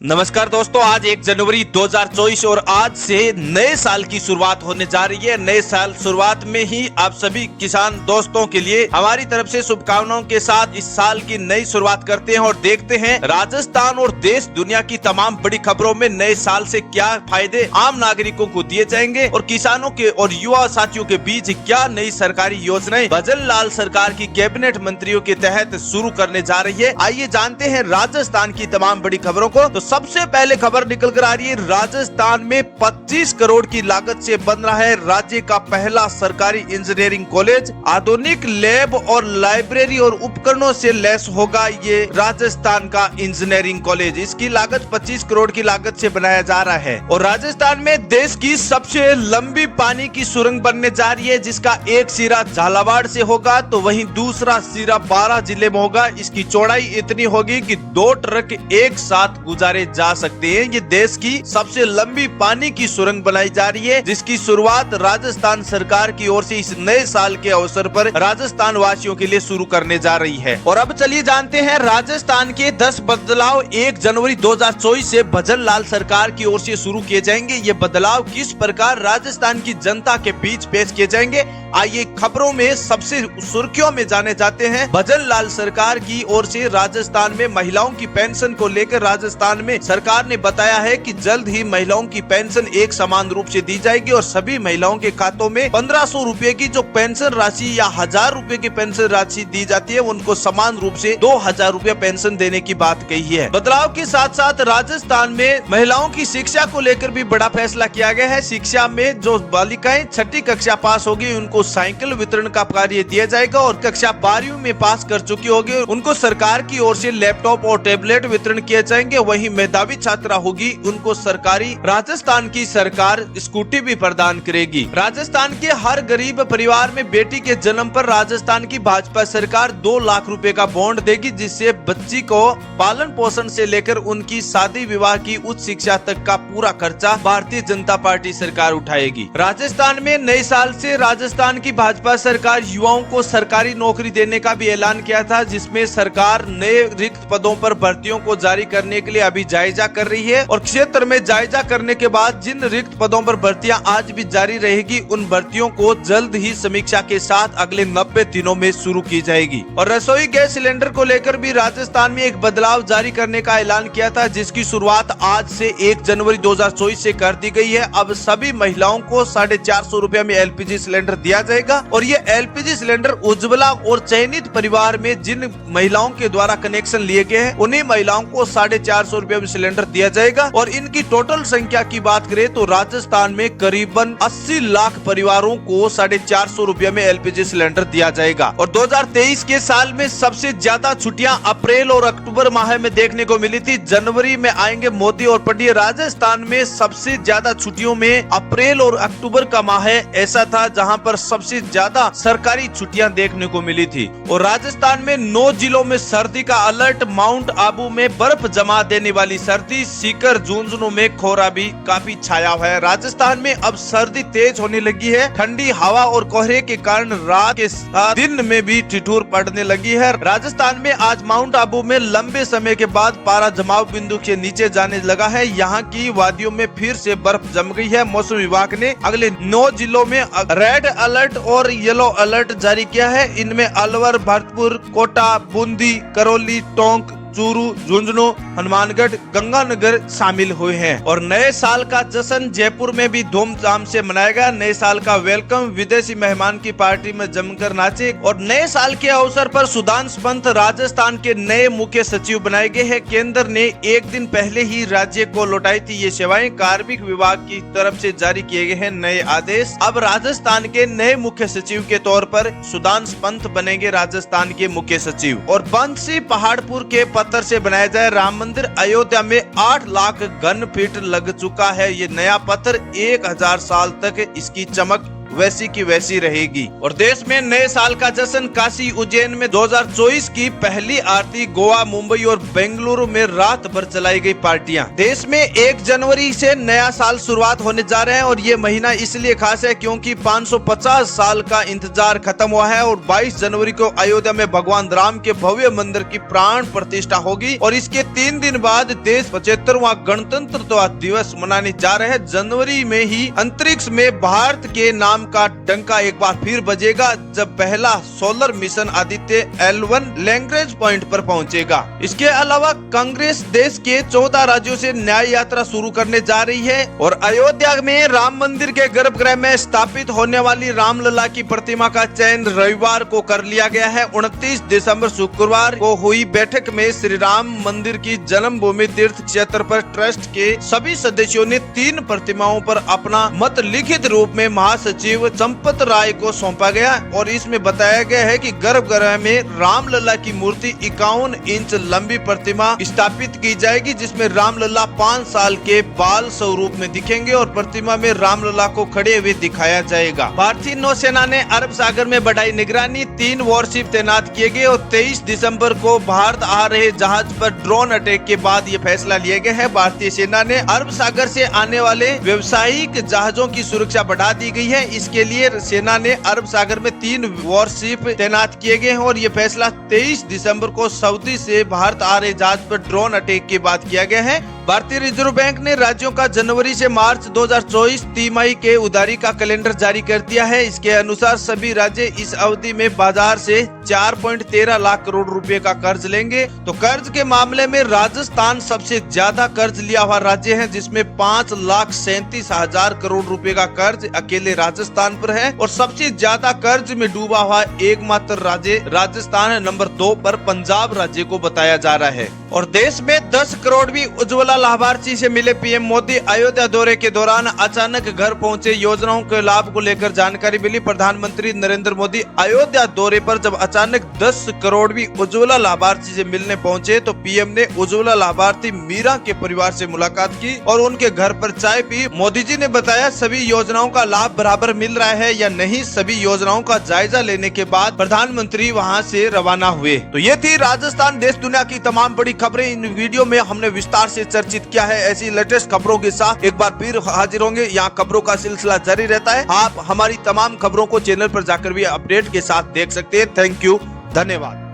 नमस्कार दोस्तों, आज 1 जनवरी 2024 और आज से नए साल की शुरुआत होने जा रही है। नए साल शुरुआत में ही आप सभी किसान दोस्तों के लिए हमारी तरफ से शुभकामनाओं के साथ इस साल की नई शुरुआत करते हैं और देखते हैं राजस्थान और देश दुनिया की तमाम बड़ी खबरों में नए साल से क्या फायदे आम नागरिकों को दिए जाएंगे और किसानों के और युवा साथियों के बीच क्या नई सरकारी योजनाएं भजन लाल सरकार की कैबिनेट मंत्रियों के तहत शुरू करने जा रही है। आइए जानते हैं राजस्थान की तमाम बड़ी खबरों को। तो सबसे पहले खबर निकल कर आ रही है, राजस्थान में 25 करोड़ की लागत से बन रहा है राज्य का पहला सरकारी इंजीनियरिंग कॉलेज। आधुनिक लैब और लाइब्रेरी और उपकरणों से लैस होगा ये राजस्थान का इंजीनियरिंग कॉलेज। इसकी लागत 25 करोड़ की लागत से बनाया जा रहा है और राजस्थान में देश की सबसे लंबी पानी की सुरंग बनने जा रही है, जिसका एक सिरा झालावाड़ से होगा तो वहीं दूसरा सिरा 12 जिले में होगा। इसकी चौड़ाई इतनी होगी कि 2 ट्रक एक साथ गुजारे जा सकते हैं। ये देश की सबसे लंबी पानी की सुरंग बनाई जा रही है, जिसकी शुरुआत राजस्थान सरकार की ओर से इस नए साल के अवसर पर राजस्थान वासियों के लिए शुरू करने जा रही है। और अब चलिए जानते हैं राजस्थान के 10 बदलाव 1 जनवरी 2024 से भजन लाल सरकार की ओर से शुरू किए जाएंगे। ये बदलाव किस प्रकार राजस्थान की जनता के बीच पेश किए जाएंगे, आइए खबरों में सबसे सुर्खियों में जाने जाते हैं। भजन लाल सरकार की ओर से राजस्थान में महिलाओं की पेंशन को लेकर राजस्थान में सरकार ने बताया है कि जल्द ही महिलाओं की पेंशन एक समान रूप से दी जाएगी और सभी महिलाओं के खातों में 1500 रुपए की जो पेंशन राशि या 1000 रुपए की पेंशन राशि दी जाती है, उनको समान रूप से 2000 रुपया पेंशन देने की बात कही है। बदलाव के साथ साथ राजस्थान में महिलाओं की शिक्षा को लेकर भी बड़ा फैसला किया गया है। शिक्षा में जो बालिकाएं 6ठी कक्षा पास होगी उनको साइकिल वितरण का कार्य दिया जाएगा और कक्षा 12वीं में पास कर चुकी होगी उनको सरकार की ओर से लैपटॉप और टैबलेट वितरण किए जाएंगे। वहीं मेधावी छात्रा होगी उनको सरकारी राजस्थान की सरकार स्कूटी भी प्रदान करेगी। राजस्थान के हर गरीब परिवार में बेटी के जन्म पर राजस्थान की भाजपा सरकार 2 लाख रुपए का बॉन्ड देगी, जिससे बच्ची को पालन पोषण से लेकर उनकी शादी विवाह की उच्च शिक्षा तक का पूरा खर्चा भारतीय जनता पार्टी सरकार उठाएगी। राजस्थान में नए साल से राजस्थान की भाजपा सरकार युवाओं को सरकारी नौकरी देने का भी ऐलान किया था, जिसमें सरकार नए रिक्त पदों पर भर्तियों को जारी करने के लिए अभी जायजा कर रही है और क्षेत्र में जायजा करने के बाद जिन रिक्त पदों पर भर्तियां आज भी जारी रहेगी, उन भर्तियों को जल्द ही समीक्षा के साथ अगले 90 दिनों में शुरू की जाएगी। और रसोई गैस सिलेंडर को लेकर भी राजस्थान में एक बदलाव जारी करने का ऐलान किया था, जिसकी शुरुआत आज से 1 जनवरी 2024 से कर दी गई है। अब सभी महिलाओं को 450 रुपया में LPG सिलेंडर दिया जाएगा और ये LPG सिलेंडर उज्ज्वला और चयनित परिवार में जिन महिलाओं के द्वारा कनेक्शन लिए गए हैं उन्हीं महिलाओं को 450 रुपया में सिलेंडर दिया जाएगा। और इनकी टोटल संख्या की बात करें तो राजस्थान में करीबन 80 लाख परिवारों को 450 रुपया में LPG सिलेंडर दिया जाएगा। और 2023 के साल में सबसे ज्यादा छुट्टियां अप्रैल और अक्टूबर माह में देखने को मिली थी। जनवरी में आएंगे मोदी और पढ़िए, राजस्थान में सबसे ज्यादा छुट्टियों में अप्रैल और अक्टूबर का माह ऐसा था जहां पर सबसे ज्यादा सरकारी छुट्टियां देखने को मिली थी। और राजस्थान में 9 जिलों में सर्दी का अलर्ट। माउंट आबू में बर्फ जमा देने वाली सर्दी, सीकर झुंझुनू में कोहरा भी काफी छाया हुआ है। राजस्थान में अब सर्दी तेज होने लगी है। ठंडी हवा और कोहरे के कारण रात के साथ दिन में भी ठिठुर पड़ने लगी है। राजस्थान में आज माउंट आबू में लंबे समय के बाद पारा जमाव बिंदु के नीचे जाने लगा है। यहाँ की वादियों में फिर से बर्फ जम गई है। मौसम विभाग ने अगले 9 जिलों में रेड अलर्ट और येलो अलर्ट जारी किया है। इनमें अलवर, भरतपुर, कोटा, बूंदी, करौली, टोंक, चूरू, झुंझुनू, हनुमानगढ़, गंगानगर शामिल हुए हैं। और नए साल का जश्न जयपुर में भी धूमधाम से मनाएगा। नए साल का वेलकम, विदेशी मेहमान की पार्टी में जमकर नाचे। और नए साल के अवसर पर सुधांशु पंत राजस्थान के नए मुख्य सचिव बनाए गए हैं। केंद्र ने एक दिन पहले ही राज्य को लौटाई थी ये सेवाएं। कार्मिक विभाग की तरफ से जारी किए गए हैं नए आदेश। अब राजस्थान के नए मुख्य सचिव के तौर पर सुधांशु पंत बनेंगे राजस्थान के मुख्य सचिव। और बंसी पहाड़पुर के पत्थर से बनाया जाए राम मंदिर। अयोध्या में 8 लाख घन फीट लग चुका है ये नया पत्थर। 1000 साल तक इसकी चमक वैसी की वैसी रहेगी। और देश में नए साल का जश्न काशी उज्जैन में 2024 की पहली आरती, गोवा, मुंबई और बेंगलुरु में रात भर चलाई गई पार्टियां। देश में 1 जनवरी से नया साल शुरुआत होने जा रहे हैं और ये महीना इसलिए खास है क्योंकि 550 साल का इंतजार खत्म हुआ है और 22 जनवरी को अयोध्या में भगवान राम के भव्य मंदिर की प्राण प्रतिष्ठा होगी और इसके 3 दिन बाद देश 75वां गणतंत्र दिवस मनाने जा रहे हैं। जनवरी में ही अंतरिक्ष में भारत के नाम का डंका एक बार फिर बजेगा जब पहला solar mission Aditya L1 Lagrange point पर पहुंचेगा। इसके अलावा कांग्रेस देश के 14 राज्यों से न्याय यात्रा शुरू करने जा रही है और अयोध्या में राम मंदिर के गर्भगृह में स्थापित होने वाली रामलला की प्रतिमा का चयन रविवार को कर लिया गया है। 29 दिसंबर शुक्रवार को हुई बैठक में श्री राम मंदिर की जन्मभूमि तीर्थ क्षेत्र पर ट्रस्ट के सभी सदस्यों ने 3 प्रतिमाओं पर अपना मत लिखित रूप में महासचिव चंपत राय को सौंपा गया और इसमें बताया गया है कि गर्भगृह में रामलला की मूर्ति 51 इंच लंबी प्रतिमा स्थापित की जाएगी जिसमें रामलला 5 साल के बाल स्वरूप में दिखेंगे और प्रतिमा में रामलला को खड़े हुए दिखाया जाएगा। भारतीय नौसेना ने अरब सागर में बढ़ाई निगरानी, 3 वॉरशिप तैनात किए गए और 23 दिसंबर को भारत आ रहे जहाज पर ड्रोन अटैक के बाद ये फैसला लिया गया है। भारतीय सेना ने अरब सागर से आने वाले व्यावसायिक जहाजों की सुरक्षा बढ़ा दी गई है। इसके लिए सेना ने अरब सागर में 3 वॉरशिप तैनात किए गए हैं और ये फैसला 23 दिसंबर को सऊदी से भारत आ रहे जहाज पर ड्रोन अटैक के बाद किया गया है। भारतीय रिजर्व बैंक ने राज्यों का जनवरी से मार्च 2024 तिमाही के उधारी का कैलेंडर जारी कर दिया है। इसके अनुसार सभी राज्य इस अवधि में बाजार से 4.13 लाख करोड़ रुपए का कर्ज लेंगे। तो कर्ज के मामले में राजस्थान सबसे ज्यादा कर्ज लिया हुआ राज्य है जिसमें 5,37,000 करोड़ रुपए का कर्ज अकेले राजस्थान पर है और सबसे ज्यादा कर्ज में डूबा हुआ एकमात्र राज्य राजस्थान है। नंबर 2 पर पंजाब राज्य को बताया जा रहा है। और देश में 10 करोड़वीं उज्ज्वला लाभार्थी से मिले पीएम मोदी। अयोध्या दौरे के दौरान अचानक घर पहुंचे, योजनाओं के लाभ को लेकर जानकारी मिली। प्रधानमंत्री नरेंद्र मोदी अयोध्या दौरे पर जब अचानक 10 करोड़वीं उज्ज्वला लाभार्थी से मिलने पहुंचे तो पीएम ने उज्ज्वला लाभार्थी मीरा के परिवार से मुलाकात की और उनके घर पर चाय पी। मोदी जी ने बताया सभी योजनाओं का लाभ बराबर मिल रहा है या नहीं। सभी योजनाओं का जायजा लेने के बाद प्रधानमंत्री वहां से रवाना हुए। तो ये थी राजस्थान देश दुनिया की तमाम बड़ी खबरें। इन वीडियो में हमने विस्तार से चर्चित किया है। ऐसी लेटेस्ट खबरों के साथ एक बार फिर हाजिर होंगे। यहाँ खबरों का सिलसिला जारी रहता है। आप हमारी तमाम खबरों को चैनल पर जाकर भी अपडेट के साथ देख सकते हैं। थैंक यू, धन्यवाद।